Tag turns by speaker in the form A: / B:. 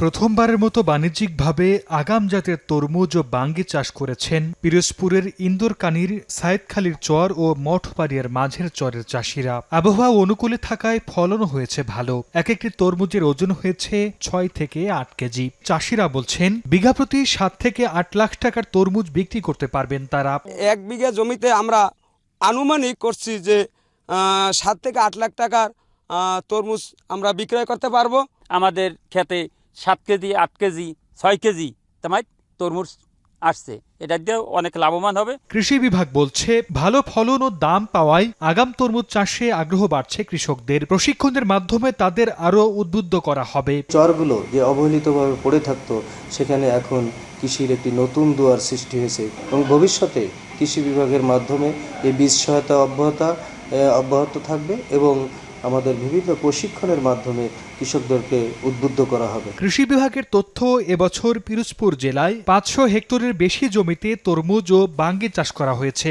A: প্রথমবারের মতো বাণিজ্যিকভাবে আগাম জাতের তরমুজ ও বাঙ্গি চাষ করেছেন পিরোজপুরের ইন্দোরকানীর সায়েদখালীর চর ও মঠবাড়িয়ার মাঝের চরের চাষিরা। আবহাওয়া অনুকূলে থাকায় ফলনও হয়েছে ভালো। এক একটি তরমুজের ওজন হয়েছে 6 থেকে 8 কেজি। চাষিরা বলছেন বিঘা প্রতি 7 থেকে 8 লাখ টাকার তরমুজ বিক্রি করতে পারবেন তারা।
B: 1 বিঘা জমিতে আমরা আনুমানিক করছি যে 7 থেকে 8 লাখ টাকার তরমুজ আমরা বিক্রয় করতে পারবো।
C: আমাদের খেতে 7 কেজি 8 কেজি 6 কেজি তামাই তরমুজ আসছে, এটা দিয়ে অনেক লাভবান হবে।
A: কৃষি বিভাগ বলছে ভালো ফলন ও দাম পাওয়ায় আগাম তরমুজ চাষে আগ্রহ বাড়ছে কৃষকদের। প্রশিক্ষণের মাধ্যমে তাদের আরো উদ্বুদ্ধ করা হবে।
D: চরগুলো যে অবহেলিতভাবে পড়ে থাকতো সেখানে এখন কৃষির একটি নতুন দুয়ার সৃষ্টি হয়েছে এবং ভবিষ্যতে কৃষি বিভাগের মাধ্যমে এই বীজ সহায়তা অব্যাহত থাকবে এবং আমাদের বিভিন্ন প্রশিক্ষণের মাধ্যমে কৃষকদেরকে উদ্বুদ্ধ করা হবে।
A: কৃষি বিভাগের তথ্য, এবছর পিরোজপুর জেলায় 500 হেক্টরের বেশি জমিতে তরমুজ ও বাঙ্গি চাষ করা হয়েছে।